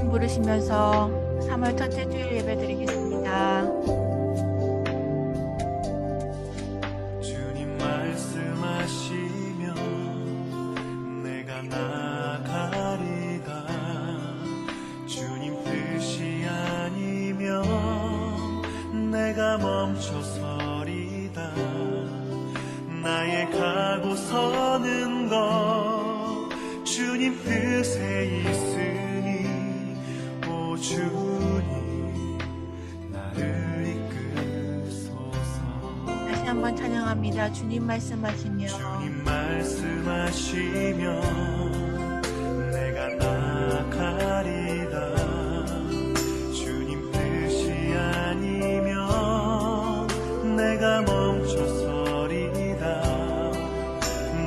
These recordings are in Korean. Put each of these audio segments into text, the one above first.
찬양 부르시면서 3월 첫째 주일 예배 드리겠습니다. 주님 말씀하시면 내가 나가리다. 주님 뜻이 아니면 내가 멈춰서리다. 나의 가고 서는 것 주님 뜻에 있으니 오 주님 나를 이끄소서. 다시 한번 찬양합니다. 주님 말씀하시며 주님 말씀하시면 내가 나가리다. 주님 뜻이 아니면 내가 멈춰서리다.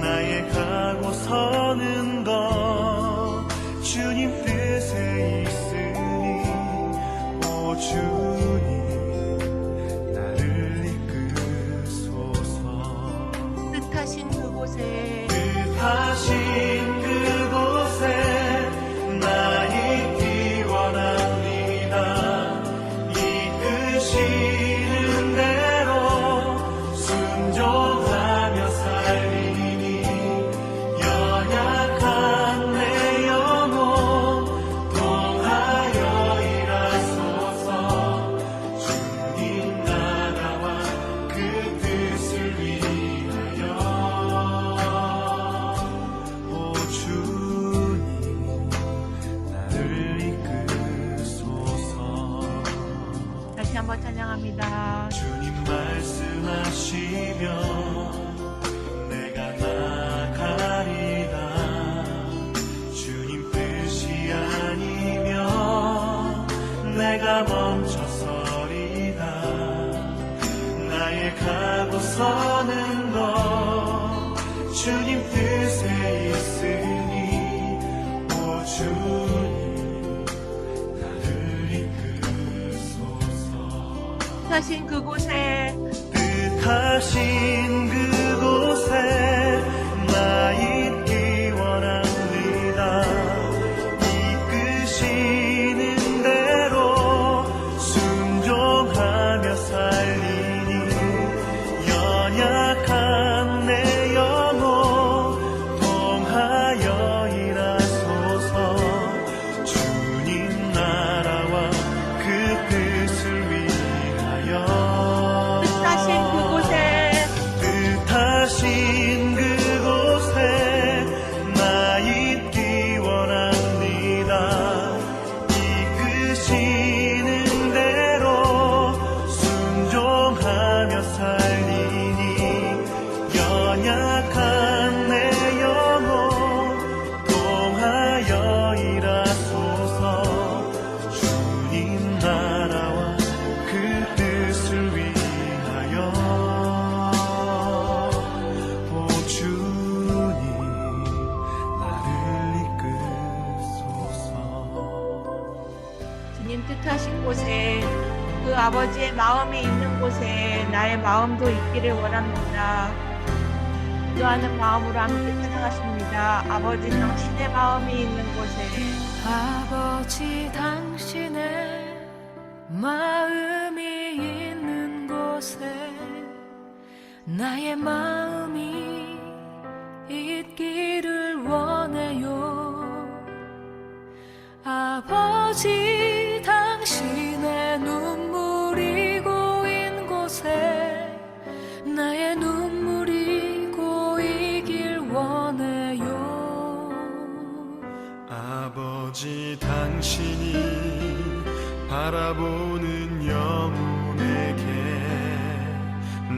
나의 가고 서는 것 주님 뜻에 있으니 오 주님 나를 이끄소서. 뜻하신 그곳에 뜻하신 그곳에 나 있기 원합니다. 이끄시는 대로 순종하며 살리니 연약한 내 영혼 통하여 일하소서. 주님 나라와 그 뜻을 위하여 오 주님 나를 이끄소서. 다시 한번 찬양합니다. 주님 말씀하시면 내가 나가리다. 주님 뜻이 아니면 내가 멈춰서리다. 나의 가고 서는 것 주님 뜻에 있으니 오 주님 나를 이끄소서. 뜻하신 그곳에 뜻하신 그곳에 나 있기 원합니다. 이끄시는 대로 순종하며 살리니 연약한 내 영혼 통하여 일하소서. 주님 나라와 그 뜻을 위하여 뜻하신 그곳에 뜻하신 그곳에 나 있기 원합니다. 이끄시는 대로 순종하며 살리니 연약한 내 영혼 통하여 일하소서. 주님 나라와 그 뜻을 위하여 오 주님 나를 이끄소서. 주님 뜻하신 곳에 그 아버지의 마음이 있는 곳에 나의 마음도 있기를 원합니다. 기도하는 마음으로 함께 찬양하십니다. 아버지 당신의 마음이 있는 곳에 아버지 당신의 마음이 있는 곳에 나의 마음이 있기를 원해요. 아버지 당신의 눈물이 고인 곳에 나의 눈물이 고이길 원해요. 아버지 당신이 바라보는 영혼에게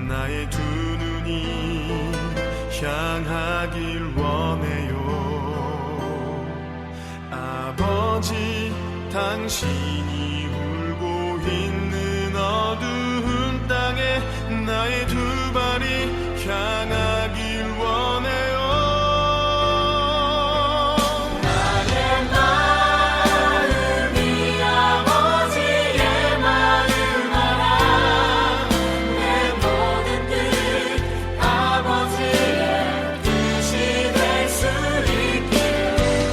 나의 두 눈이 향하길 원해요. 아버지 당신이 울고 있는 어두운 땅에 나의 두 발이 향하길 원해요. 뜻이 될 수 있길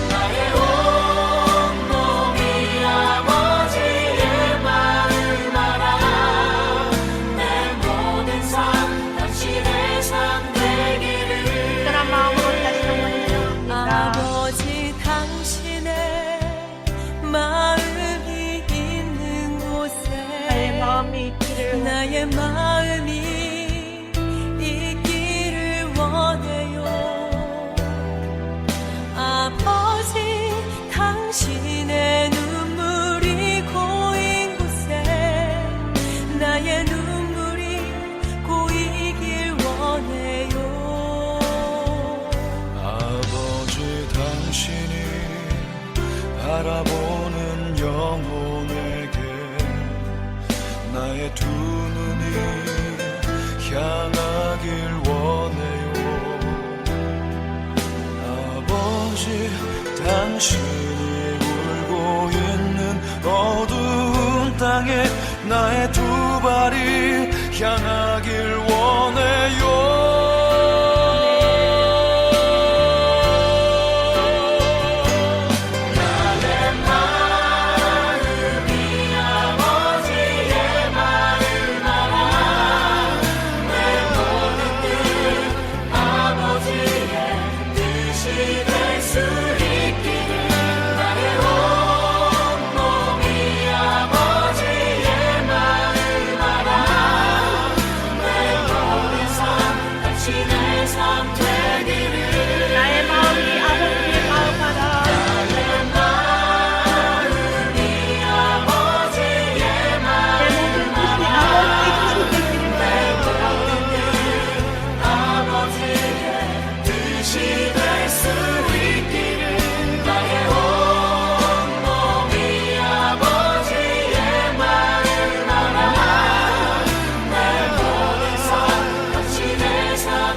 나의 온몸이 바라보는 영혼에게 나의 두 눈이 향하길 원해요. 아버지, 당신이 울고 있는 어두운 땅에 나의 두 발이 향하길 원해요. 나의 마음이 아버지의 마음하라. 내 모든 뜻이 아버지의 뜻이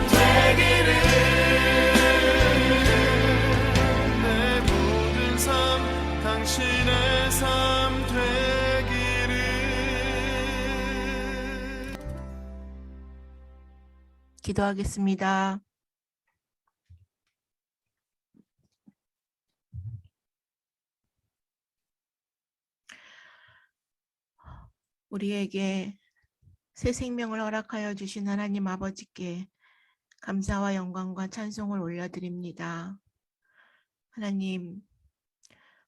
되기를 당신의 삶 되기를. 기도하겠습니다. 우리에게 새 생명을 허락하여 주신 하나님 아버지께 감사와 영광과 찬송을 올려드립니다. 하나님,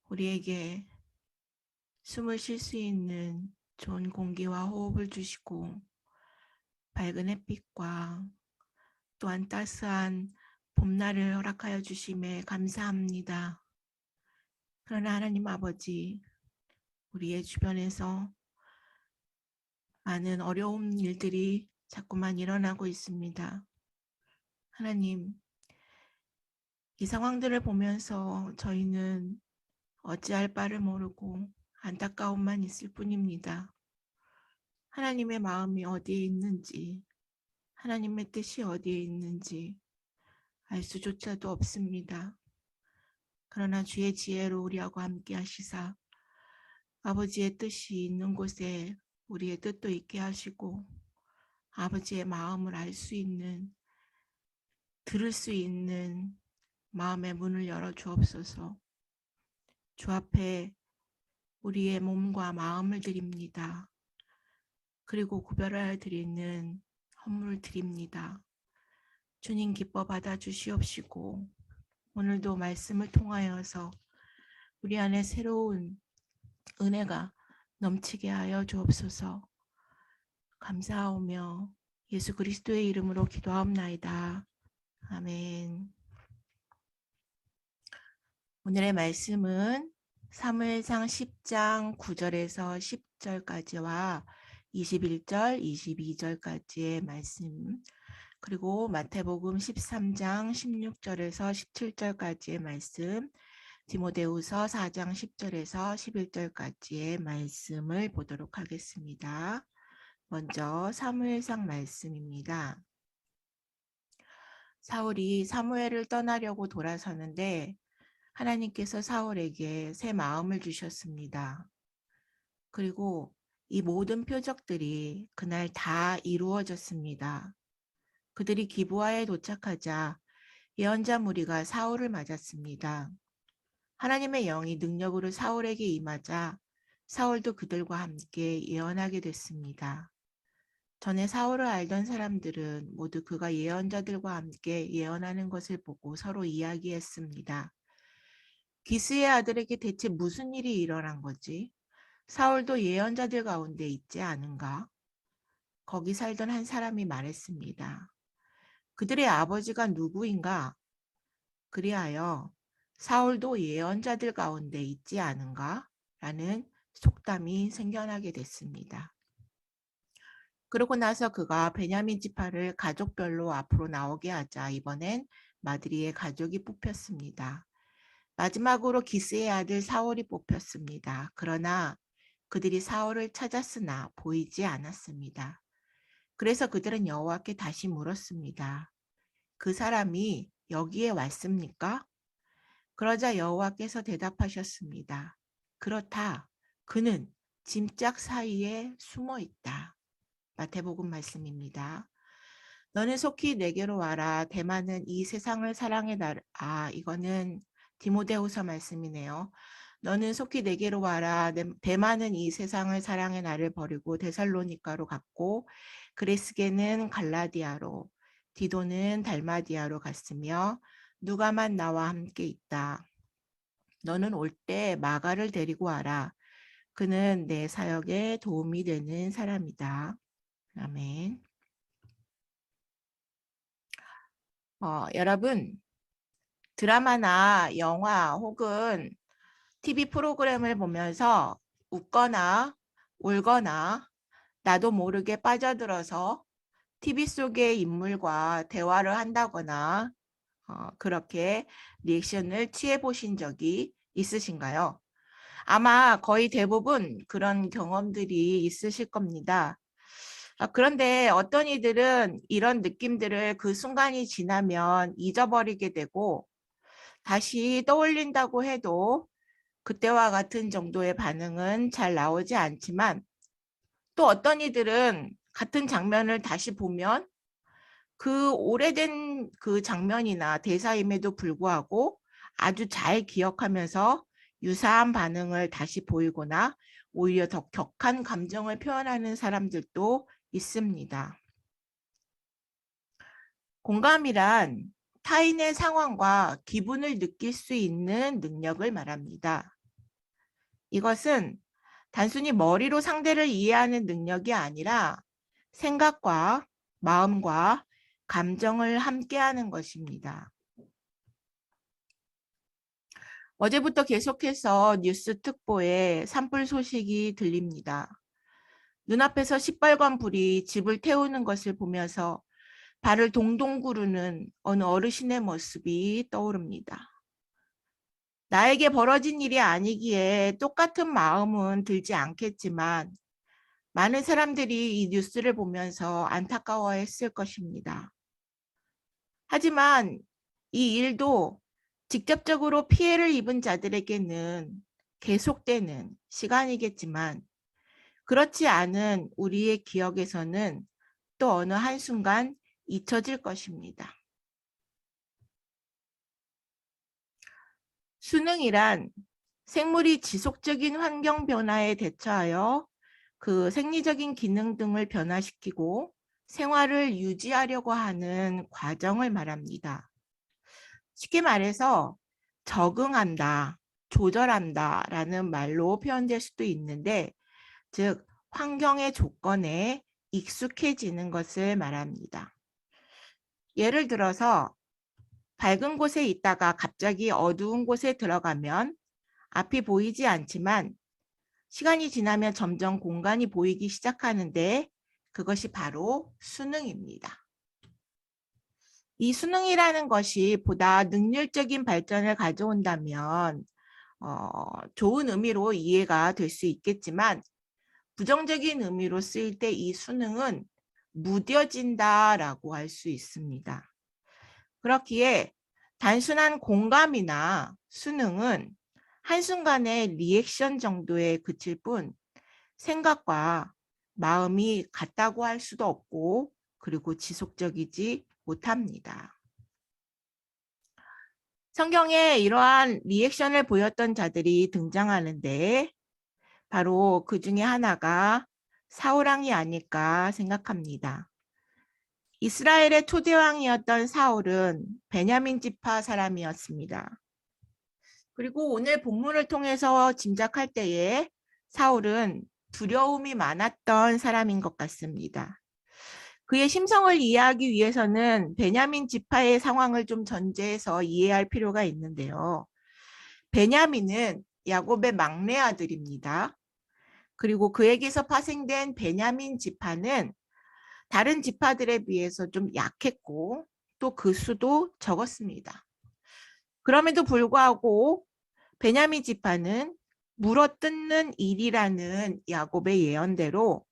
우리에게 숨을 쉴 수 있는 좋은 공기와 호흡을 주시고 밝은 햇빛과 또한 따스한 봄날을 허락하여 주심에 감사합니다. 그러나 하나님 아버지, 우리의 주변에서 많은 어려운 일들이 자꾸만 일어나고 있습니다. 하나님, 이 상황들을 보면서 저희는 어찌할 바를 모르고 안타까움만 있을 뿐입니다. 하나님의 마음이 어디에 있는지, 하나님의 뜻이 어디에 있는지 알 수조차도 없습니다. 그러나 주의 지혜로 우리하고 함께 하시사 아버지의 뜻이 있는 곳에 우리의 뜻도 있게 하시고 아버지의 마음을 알 수 있는, 들을 수 있는 마음의 문을 열어 주옵소서. 주 앞에 우리의 몸과 마음을 드립니다. 그리고 구별하여 드리는 헌물 드립니다. 주님 기뻐 받아 주시옵시고 오늘도 말씀을 통하여서 우리 안에 새로운 은혜가 넘치게 하여 주옵소서. 감사하오며 예수 그리스도의 이름으로 기도하옵나이다. 아멘. 오늘의 말씀은 사무엘상 10장 9절에서 10절까지와 21절, 22절까지의 말씀, 그리고 마태복음 13장 16절에서 17절까지의 말씀, 디모데후서 4장 10절에서 11절까지의 말씀을 보도록 하겠습니다. 먼저 사무엘상 말씀입니다. 사울이 사무엘을 떠나려고 돌아서는데 하나님께서 사울에게 새 마음을 주셨습니다. 그리고 이 모든 표적들이 그날 다 이루어졌습니다. 그들이 기브아에 도착하자 예언자 무리가 사울을 맞았습니다. 하나님의 영이 능력으로 사울에게 임하자 사울도 그들과 함께 예언하게 됐습니다. 전에 사울을 알던 사람들은 모두 그가 예언자들과 함께 예언하는 것을 보고 서로 이야기했습니다. 기스의 아들에게 대체 무슨 일이 일어난 거지? 사울도 예언자들 가운데 있지 않은가? 거기 살던 한 사람이 말했습니다. 그들의 아버지가 누구인가? 그리하여 사울도 예언자들 가운데 있지 않은가? 라는 속담이 생겨나게 됐습니다. 그러고 나서 그가 베냐민 지파를 가족별로 앞으로 나오게 하자 이번엔 마드리의 가족이 뽑혔습니다. 마지막으로 기스의 아들 사울이 뽑혔습니다. 그러나 그들이 사울을 찾았으나 보이지 않았습니다. 그래서 그들은 여호와께 다시 물었습니다. 그 사람이 여기에 왔습니까? 그러자 여호와께서 대답하셨습니다. 그렇다. 그는 짐짝 사이에 숨어 있다. 마태복음 말씀입니다. 너는 속히 내게로 와라. 대만은 이 세상을 사랑해 나를. 이거는 디모데후서 말씀이네요. 너는 속히 내게로 와라. 대만은 이 세상을 사랑해 나를 버리고 데살로니가로 갔고 그레스게는 갈라디아로 디도는 달마디아로 갔으며 누가만 나와 함께 있다. 너는 올 때 마가를 데리고 와라. 그는 내 사역에 도움이 되는 사람이다. 아멘. 여러분, 드라마나 영화 혹은 TV 프로그램을 보면서 웃거나 울거나 나도 모르게 빠져들어서 TV 속의 인물과 대화를 한다거나 그렇게 리액션을 취해 보신 적이 있으신가요? 아마 거의 대부분 그런 경험들이 있으실 겁니다. 그런데 어떤 이들은 이런 느낌들을 그 순간이 지나면 잊어버리게 되고 다시 떠올린다고 해도 그때와 같은 정도의 반응은 잘 나오지 않지만 또 어떤 이들은 같은 장면을 다시 보면 그 오래된 그 장면이나 대사임에도 불구하고 아주 잘 기억하면서 유사한 반응을 다시 보이거나 오히려 더 격한 감정을 표현하는 사람들도 있습니다. 공감이란 타인의 상황과 기분을 느낄 수 있는 능력을 말합니다. 이것은 단순히 머리로 상대를 이해하는 능력이 아니라 생각과 마음과 감정을 함께하는 것입니다. 어제부터 계속해서 뉴스 특보에 산불 소식이 들립니다. 눈앞에서 시뻘건 불이 집을 태우는 것을 보면서 발을 동동 구르는 어느 어르신의 모습이 떠오릅니다. 나에게 벌어진 일이 아니기에 똑같은 마음은 들지 않겠지만 많은 사람들이 이 뉴스를 보면서 안타까워했을 것입니다. 하지만 이 일도 직접적으로 피해를 입은 자들에게는 계속되는 시간이겠지만 그렇지 않은 우리의 기억에서는 또 어느 한순간 잊혀질 것입니다. 수능이란 생물이 지속적인 환경 변화에 대처하여 그 생리적인 기능 등을 변화시키고 생활을 유지하려고 하는 과정을 말합니다. 쉽게 말해서 적응한다, 조절한다 라는 말로 표현될 수도 있는데 즉 환경의 조건에 익숙해지는 것을 말합니다. 예를 들어서 밝은 곳에 있다가 갑자기 어두운 곳에 들어가면 앞이 보이지 않지만 시간이 지나면 점점 공간이 보이기 시작하는데 그것이 바로 수능입니다. 이 수능이라는 것이 보다 능률적인 발전을 가져온다면 좋은 의미로 이해가 될 수 있겠지만 부정적인 의미로 쓰일 때 이 수능은 무뎌진다라고 할 수 있습니다. 그렇기에 단순한 공감이나 수능은 한순간의 리액션 정도에 그칠 뿐 생각과 마음이 같다고 할 수도 없고 그리고 지속적이지 못합니다. 성경에 이러한 리액션을 보였던 자들이 등장하는데 바로 그 중에 하나가 사울왕이 아닐까 생각합니다. 이스라엘의 초대왕이었던 사울은 베냐민 지파 사람이었습니다. 그리고 오늘 본문을 통해서 짐작할 때에 사울은 두려움이 많았던 사람인 것 같습니다. 그의 심성을 이해하기 위해서는 베냐민 지파의 상황을 좀 전제해서 이해할 필요가 있는데요. 베냐민은 야곱의 막내 아들입니다. 그리고 그에게서 파생된 베냐민 지파는 다른 지파들에 비해서 좀 약했고 또 그 수도 적었습니다. 그럼에도 불구하고 베냐민 지파는 물어뜯는 일이라는 야곱의 예언대로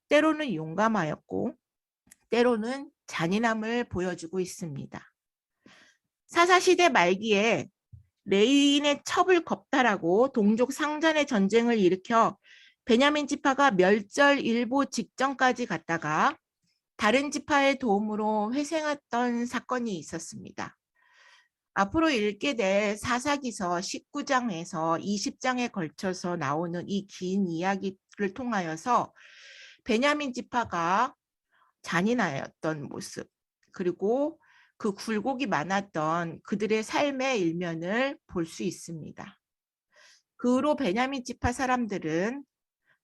때로는 용감하였고 때로는 잔인함을 보여주고 있습니다. 사사시대 말기에 레위인의 첩을 겁탈하고 동족 상잔의 전쟁을 일으켜 베냐민 지파가 멸절일보 직전까지 갔다가 다른 지파의 도움으로 회생했던 사건이 있었습니다. 앞으로 읽게 될 사사기서 19장에서 20장에 걸쳐서 나오는 이 긴 이야기를 통하여서 베냐민 지파가 잔인하였던 모습, 그리고 그 굴곡이 많았던 그들의 삶의 일면을 볼 수 있습니다. 그 후로 베냐민 지파 사람들은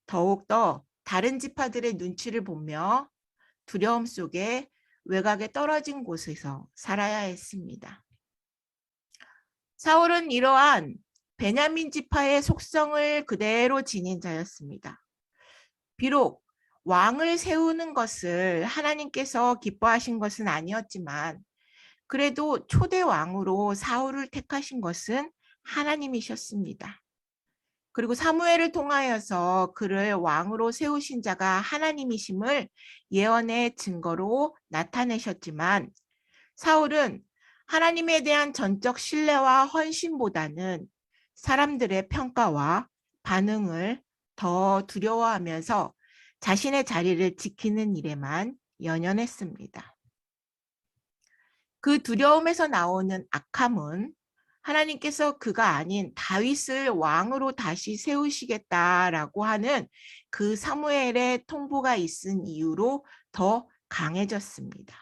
더욱더 다른 지파들의 눈치를 보며 두려움 속에 외곽에 떨어진 곳에서 살아야 했습니다. 사울은 이러한 베냐민 지파의 속성을 그대로 지닌 자였습니다. 비록 왕을 세우는 것을 하나님께서 기뻐하신 것은 아니었지만 그래도 초대 왕으로 사울을 택하신 것은 하나님이셨습니다. 그리고 사무엘을 통하여서 그를 왕으로 세우신 자가 하나님이심을 예언의 증거로 나타내셨지만 사울은 하나님에 대한 전적 신뢰와 헌신보다는 사람들의 평가와 반응을 더 두려워하면서 자신의 자리를 지키는 일에만 연연했습니다. 그 두려움에서 나오는 악함은 하나님께서 그가 아닌 다윗을 왕으로 다시 세우시겠다라고 하는 그 사무엘의 통보가 있은 이유로 더 강해졌습니다.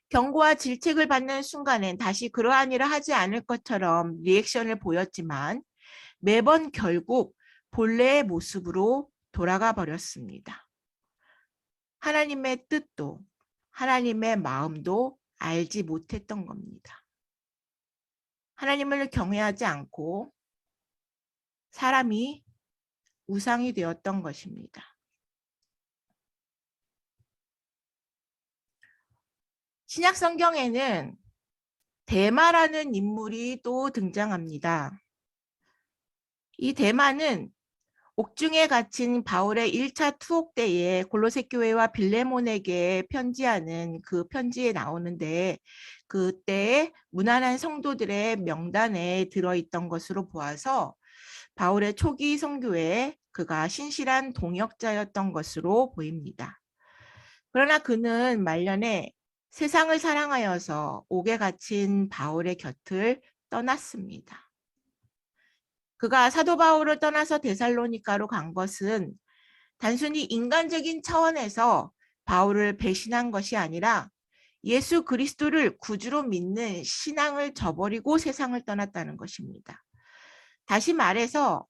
경고와 질책을 받는 순간엔 다시 그러한 일을 하지 않을 것처럼 리액션을 보였지만 매번 결국 본래의 모습으로 돌아가 버렸습니다. 하나님의 뜻도 하나님의 마음도 알지 못했던 겁니다. 하나님을 경외하지 않고 사람이 우상이 되었던 것입니다. 신약 성경에는 데마라는 인물이 또 등장합니다. 이 데마는 옥중에 갇힌 바울의 1차 투옥 때에 골로새 교회와 빌레몬에게 편지하는 그 편지에 나오는데 그때 무난한 성도들의 명단에 들어있던 것으로 보아서 바울의 초기 선교에 그가 신실한 동역자였던 것으로 보입니다. 그러나 그는 말년에 세상을 사랑하여서 옥에 갇힌 바울의 곁을 떠났습니다. 그가 사도 바울을 떠나서 데살로니가로 간 것은 단순히 인간적인 차원에서 바울을 배신한 것이 아니라 예수 그리스도를 구주로 믿는 신앙을 저버리고 세상을 떠났다는 것입니다. 다시 말해서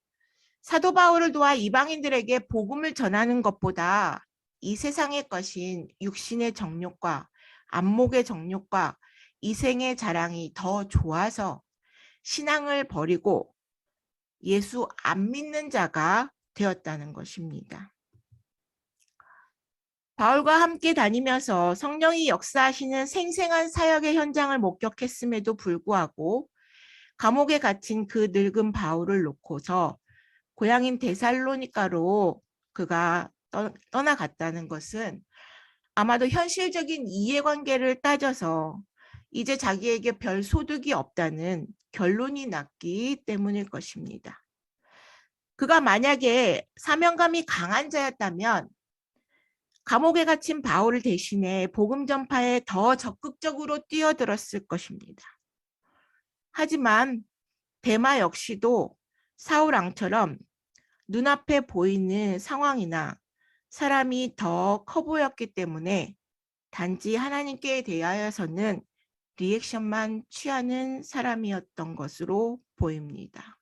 사도 바울을 도와 이방인들에게 복음을 전하는 것보다 이 세상의 것인 육신의 정욕과 안목의 정욕과 이생의 자랑이 더 좋아서 신앙을 버리고 예수 안 믿는 자가 되었다는 것입니다. 바울과 함께 다니면서 성령이 역사하시는 생생한 사역의 현장을 목격했음에도 불구하고 감옥에 갇힌 그 늙은 바울을 놓고서 고향인 데살로니가로 그가 떠나갔다는 것은 아마도 현실적인 이해관계를 따져서 이제 자기에게 별 소득이 없다는 결론이 났기 때문일 것입니다. 그가 만약에 사명감이 강한 자였다면 감옥에 갇힌 바울을 대신해 복음 전파에 더 적극적으로 뛰어들었을 것입니다. 하지만 데마 역시도 사울 왕처럼 눈앞에 보이는 상황이나 사람이 더 커 보였기 때문에 단지 하나님께 대하여서는 리액션만 취하는 사람이었던 것으로 보입니다.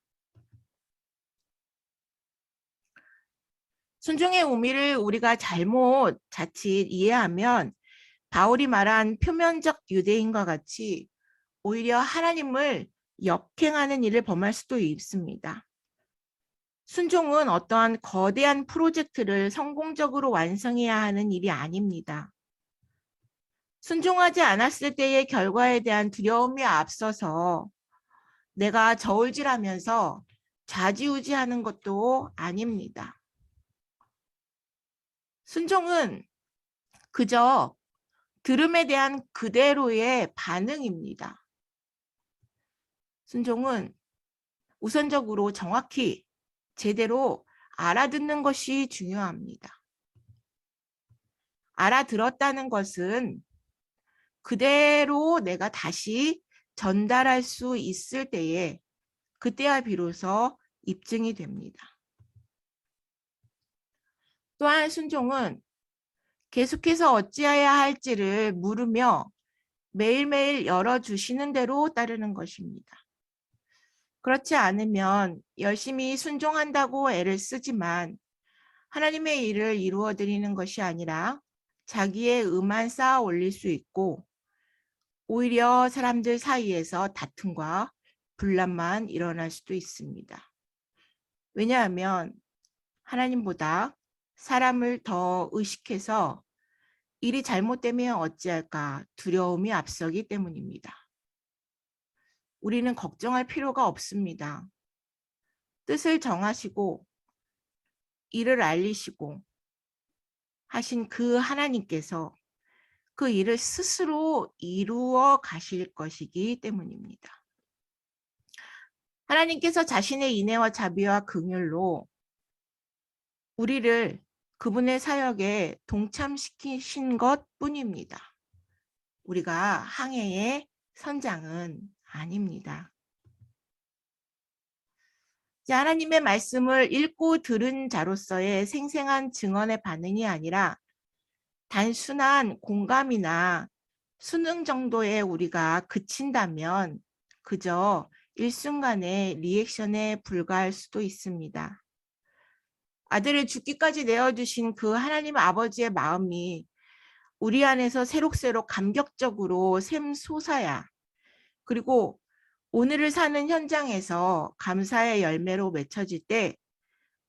순종의 의미를 우리가 잘못 자칫 이해하면 바울이 말한 표면적 유대인과 같이 오히려 하나님을 역행하는 일을 범할 수도 있습니다. 순종은 어떠한 거대한 프로젝트를 성공적으로 완성해야 하는 일이 아닙니다. 순종하지 않았을 때의 결과에 대한 두려움이 앞서서 내가 저울질하면서 좌지우지하는 것도 아닙니다. 순종은 그저 들음에 대한 그대로의 반응입니다. 순종은 우선적으로 정확히 제대로 알아듣는 것이 중요합니다. 알아들었다는 것은 그대로 내가 다시 전달할 수 있을 때에 그때야 비로소 입증이 됩니다. 또한 순종은 계속해서 어찌해야 할지를 물으며 매일매일 열어주시는 대로 따르는 것입니다. 그렇지 않으면 열심히 순종한다고 애를 쓰지만 하나님의 일을 이루어 드리는 것이 아니라 자기의 의만 쌓아 올릴 수 있고 오히려 사람들 사이에서 다툼과 분란만 일어날 수도 있습니다. 왜냐하면 하나님보다 사람을 더 의식해서 일이 잘못되면 어찌할까 두려움이 앞서기 때문입니다. 우리는 걱정할 필요가 없습니다. 뜻을 정하시고 일을 알리시고 하신 그 하나님께서 그 일을 스스로 이루어 가실 것이기 때문입니다. 하나님께서 자신의 인애와 자비와 긍휼로 우리를 그분의 사역에 동참시키신 것뿐입니다. 우리가 항해의 선장은 아닙니다. 하나님의 말씀을 읽고 들은 자로서의 생생한 증언의 반응이 아니라 단순한 공감이나 수능 정도에 우리가 그친다면 그저 일순간의 리액션에 불과할 수도 있습니다. 아들을 죽기까지 내어주신 그 하나님 아버지의 마음이 우리 안에서 새록새록 감격적으로 샘솟아야, 그리고 오늘을 사는 현장에서 감사의 열매로 맺혀질 때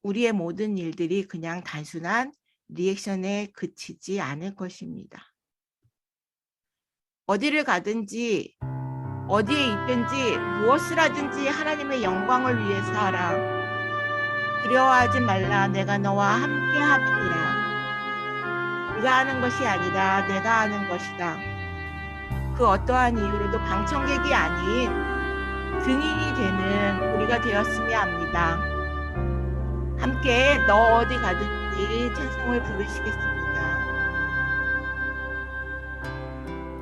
우리의 모든 일들이 그냥 단순한 리액션에 그치지 않을 것입니다. 어디를 가든지 어디에 있든지 무엇을 하든지 하나님의 영광을 위해서 하라. 두려워하지 말라. 내가 너와 함께 하리라. 네가 하는 것이 아니라 내가 하는 것이다. 그 어떠한 이유로도 방청객이 아닌 증인이 되는 우리가 되었으면 합니다. 함께 너 어디 가든지 찬송을 부르시겠습니다.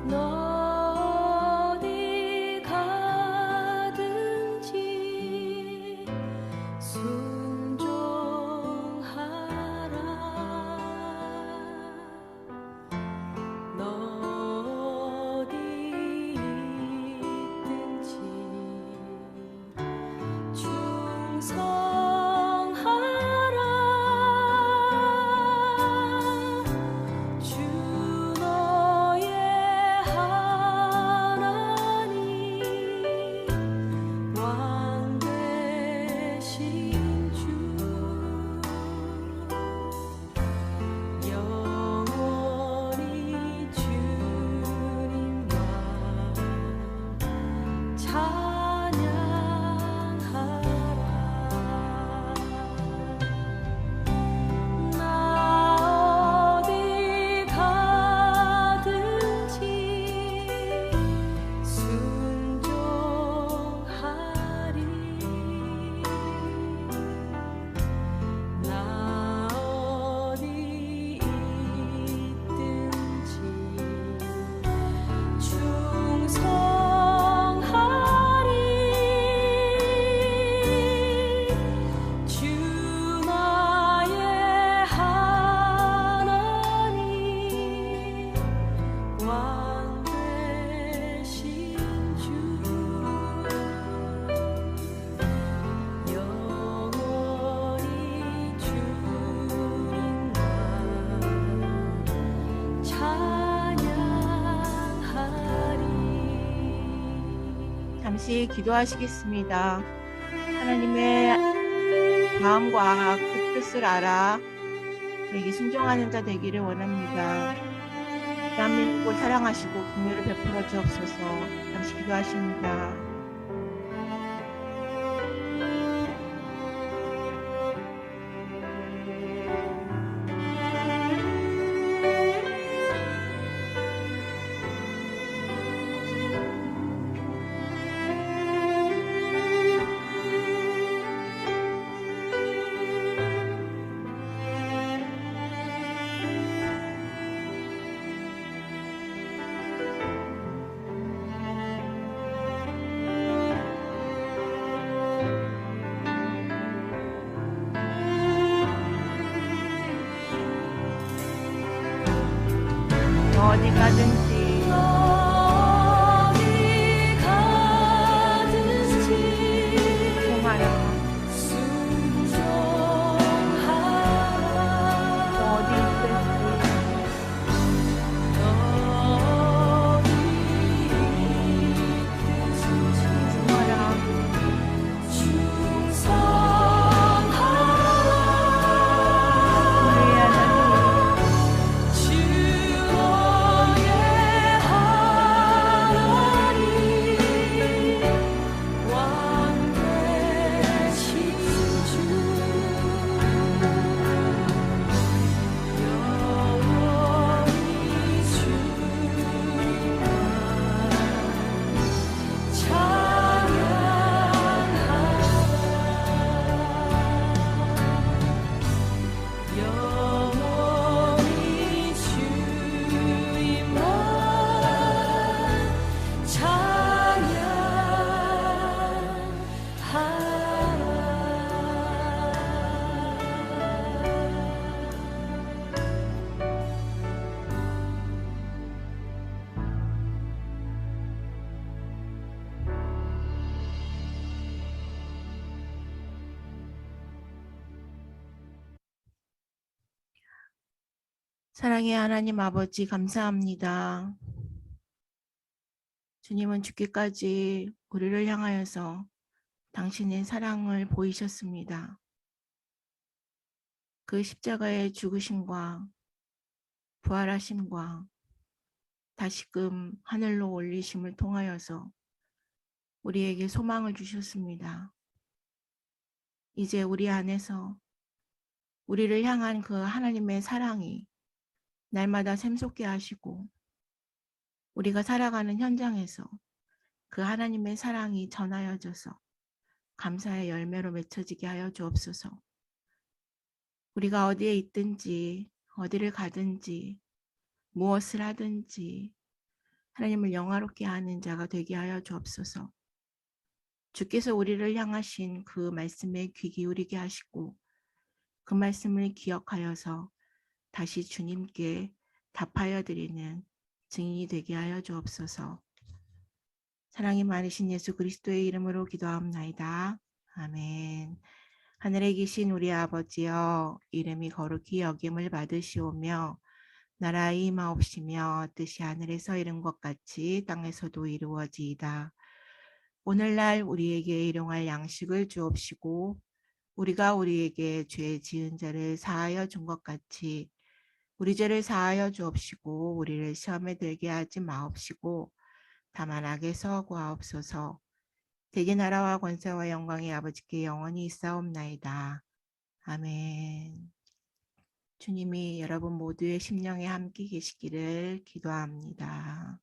너 어디 가든지 순종하라. 너 어디 있든지 충성하라. 주 너의 하나님 왕 되신 주 영원히 주님만 찬양하라. 나 어디 가든지 순종하리. 나 어디 있든지 충성하리. 주 나의 하나님 왕 되신 주 영원히 주님만 찬양하리. 잠시 기도하시겠습니다. 하나님의 마음과 그 뜻을 알아 우리에게 순종하는 자 되기를 원합니다. 대한민국을 사랑하시고 긍휼을 베풀어 주옵소서. 잠시 기도하십니다. 어디 가든지 어디 가든지 순종하여 순종하라. 어디 있든지 순종하라. 우리 하나님 영원히 주님만 찬양하라. 사랑의 하나님 아버지 감사합니다. 주님은 죽기까지 우리를 향하여서 당신의 사랑을 보이셨습니다. 그 십자가의 죽으심과 부활하심과 다시금 하늘로 올리심을 통하여서 우리에게 소망을 주셨습니다. 이제 우리 안에서 우리를 향한 그 하나님의 사랑이 날마다 샘솟게 하시고 우리가 살아가는 현장에서 그 하나님의 사랑이 전하여져서 감사의 열매로 맺혀지게 하여 주옵소서. 우리가 어디에 있든지 어디를 가든지 무엇을 하든지 하나님을 영화롭게 하는 자가 되게 하여 주옵소서. 주께서 우리를 향하신 그 말씀에 귀 기울이게 하시고 그 말씀을 기억하여서 다시 주님께 답하여 드리는 증인이 되게 하여 주옵소서. 사랑이 많으신 예수 그리스도의 이름으로 기도하옵나이다. 아멘. 하늘에 계신 우리 아버지여, 이름이 거룩히 여김을 받으시오며 나라의 임하옵시며 뜻이 하늘에서 이룬 것 같이 땅에서도 이루어지이다. 오늘날 우리에게 일용할 양식을 주옵시고 우리가 우리에게 죄 지은 자를 사하여 준 것 같이 우리 죄를 사하여 주옵시고 우리를 시험에 들게 하지 마옵시고 다만 악에서 구하옵소서. 대개 나라와 권세와 영광이 아버지께 영원히 있사옵나이다. 아멘. 주님이 여러분 모두의 심령에 함께 계시기를 기도합니다.